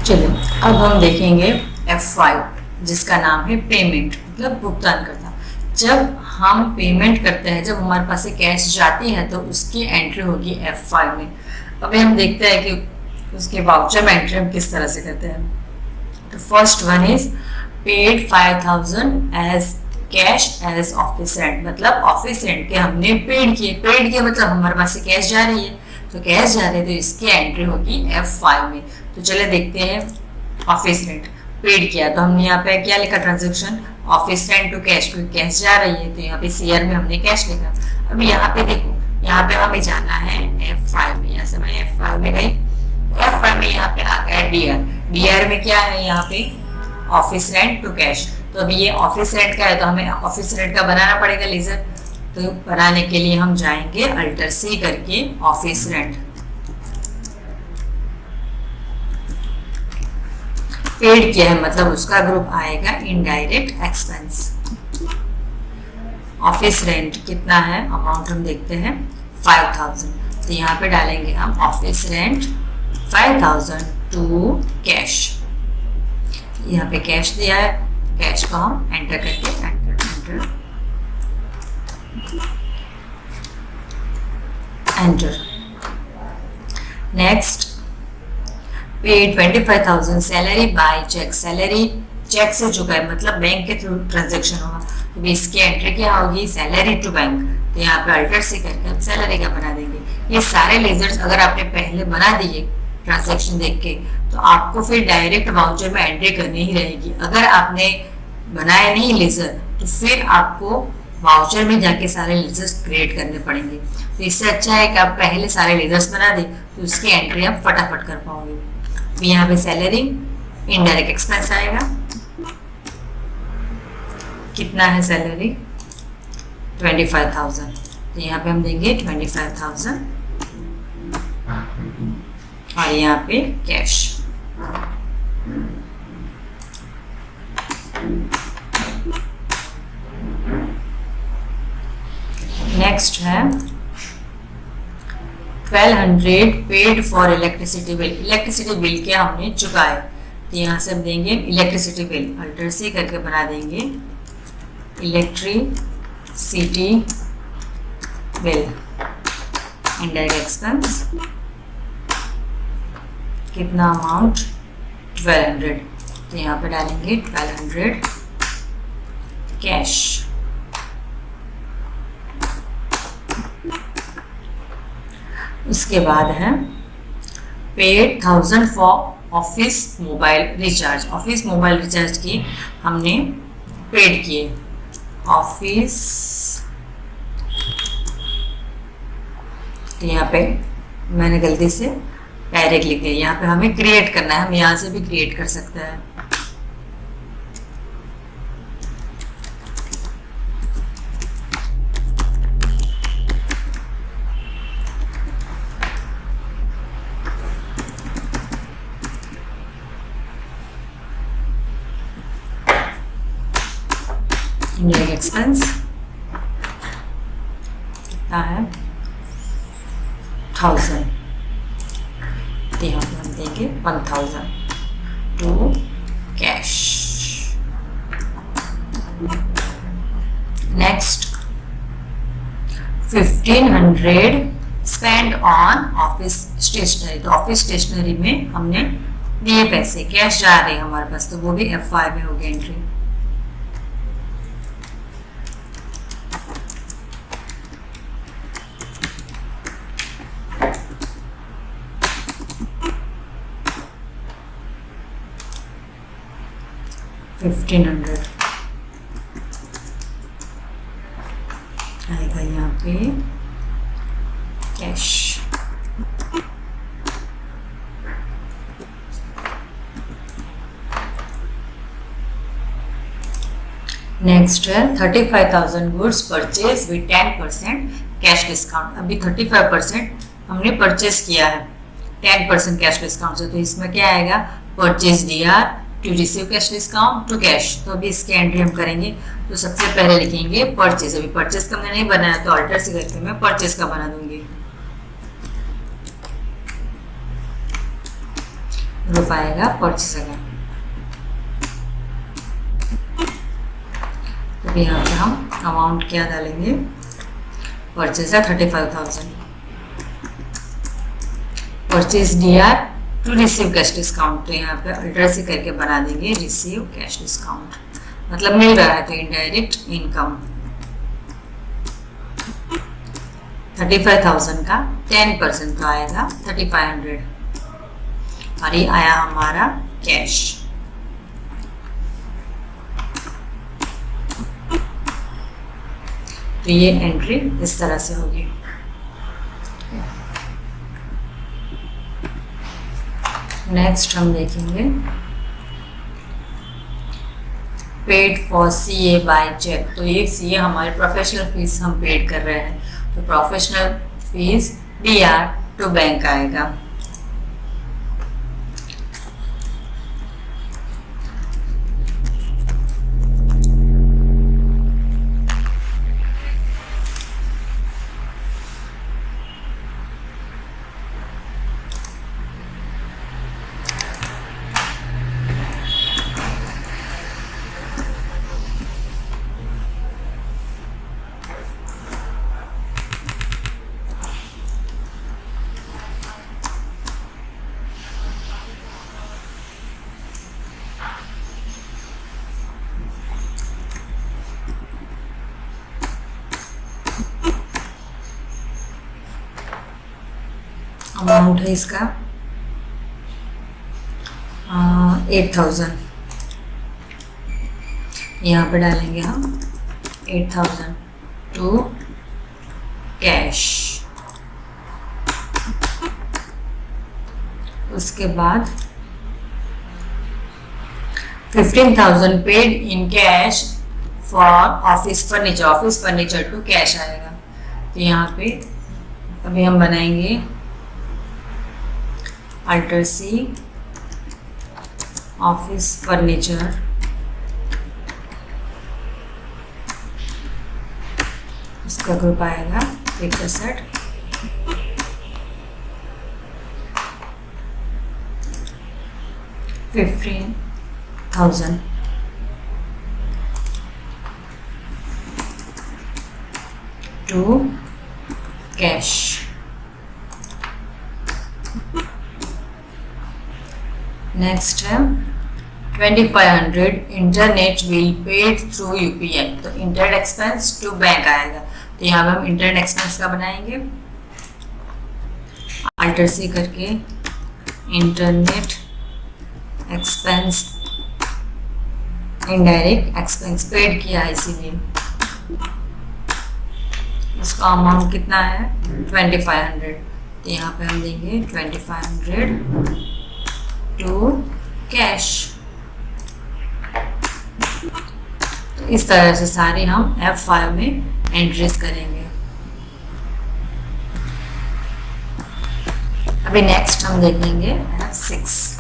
चलिए अब हम देखेंगे F5 जिसका नाम है पेमेंट, मतलब भुगतान करना। जब हम पेमेंट करते हैं, जब हमारे पास से कैश जाती है तो उसकी एंट्री होगी F5 में। अभी हम देखते हैं कि उसके वाउचर में एंट्री हम किस तरह से करते हैं। तो first one is paid 5000 as cash as office rent, मतलब ऑफिस रेंट के हमने पेड किए मतलब हमारे पास से कैश जा रही है, तो कैश जा रही है तो इसकी एंट्री होगी F5 में। तो चले देखते हैं ऑफिस रेंट पेड किया, तो हमने यहाँ पे क्या लिखा, transaction office rent to cash, क्योंकि कैश जा रही है तो यहाँ पे सीआर में हमने कैश लिखा। अब यहाँ पे देखो, यहाँ पे हमें जाना है F5 में, यहाँ से मैं F5 में गई, F5 में यहाँ पे आ गया डीआर में क्या है, यहाँ पे ऑफिस रेंट टू कैश। तो अभी ये ऑफिस रेंट का है तो हमें ऑफिस रेंट का बनाना पड़ेगा लेजर। तो बनाने के लिए हम जाएंगे अल्टर C करके ऑफिस रेंट, पेड किया है मतलब उसका ग्रुप आएगा इनडायरेक्ट एक्सपेंस। ऑफिस रेंट कितना है, अमाउंट हम देखते हैं 5000, तो यहाँ पे डालेंगे हम ऑफिस रेंट 5000 टू कैश। यहाँ पे कैश दिया है, कैश को हम एंटर करके enter. Next paid 25000 salary by cheque, salary cheque से चुका है मतलब बैंक के थ्रू ट्रांजेक्शन होगा, तो इसकी एंट्री क्या होगी, सैलरी टू बैंक। तो यहाँ पे अल्टर से करके हम सैलरी का बना देंगे। ये सारे लेजर्स अगर आपने पहले बना दिए ट्रांजेक्शन देख के तो आपको फिर डायरेक्ट वाउचर में एंट्री करनी ही रहेगी। अगर आपने बनाया नहीं लेजर तो फिर आपको वाउचर में जाके सारे लेजर्स क्रिएट करने पड़ेंगे। तो इससे अच्छा है कि आप पहले सारे लेजर्स बना दें तो उसकी एंट्री आप फटाफट कर पाओगे। तो यहाँ पे सैलरी इनडायरेक्ट एक्सपेंस आएगा, कितना है सैलरी 25000, तो यहाँ पे हम देंगे 25000 और यहाँ पे कैश। नेक्स्ट है 1200 paid for electricity bill, electricity bill के हमने चुकाए, तो यहाँ से हम देंगे इलेक्ट्रिसिटी बिल, अल्टर C करके बना देंगे इलेक्ट्रिसिटी बिल इनडायरेक्ट एक्सपेंस, कितना अमाउंट 1200, तो यहाँ पे डालेंगे 1200 कैश। उसके बाद है paid 1000 for office mobile recharge, office mobile recharge की हमने पेड किए, ऑफिस, तो यहाँ पे मैंने गलती से डायरेक्ट लिख दिया, यहाँ पे हमें क्रिएट करना है, हम यहाँ से भी क्रिएट कर सकते हैं। इनडायरेक्ट एक्सपेंस कितना है 1000, तो यहाँ पे हम देंगे 1000 to cash. Next 1500 spend on office stationery, तो ऑफिस स्टेशनरी में हमने दिए पैसे, कैश जा रहे हैं हमारे पास, तो वो भी F5 में होगी एंट्री। आएगा यहाँ पे कैश। नेक्स्ट है 35,000 goods purchase with 10% cash discount. अभी 35% हमने परचेज किया है 10% कैश डिस्काउंट से, तो इसमें क्या आएगा, purchase DR to receive cash discount to cash. तो अभी इसकी एंट्री हम करेंगे, तो सबसे पहले लिखेंगे परचेज। अभी परचेज का मैंने नहीं बनाया तो अल्टर से करके मैं परचेज का बना दूंगी। ग्रुप आएगा परचेज का। तो यहाँ पे हम अमाउंट क्या डालेंगे, परचेज है 35,000, purchase DR to receive cash discount. तो यहाँ पे अल्टर से करके बना देंगे रिसीव कैश डिस्काउंट, मतलब मिल रहा है तो इनडायरेक्ट इनकम। 35,000 का 10% तो आएगा 3,500 और ये आया हमारा कैश। तो ये एंट्री इस तरह से होगी। नेक्स्ट हम देखेंगे paid for CA by cheque. तो ये CA हमारे प्रोफेशनल फीस हम पेड कर रहे हैं, तो professional fees DR to bank आएगा। अमाउंट है इसका 8,000, यहाँ पे डालेंगे हम 8,000 टू कैश। उसके बाद 15,000 paid in cash for office furniture, office furniture to cash आएगा। तो यहाँ पे अभी हम बनाएंगे अल्टर सी ऑफिस फर्नीचर, उसका ग्रुप आएगा fixed asset, $15,000 to cash. Next है 2,500 internet bill paid through UPI। तो इंटरनेट एक्सपेंस टू बैंक आएगा। तो यहाँ पे हम इंटरनेट एक्सपेंस का बनाएंगे अल्टर सी करके internet expense, indirect expense paid किया है इसीलिए। उसका अमाउंट कितना है 2,500। तो यहाँ पे हम देंगे 2,500 टू कैश। तो इस तरह से सारे हम F5 में एंट्रीज करेंगे। अभी नेक्स्ट हम देखेंगे F6।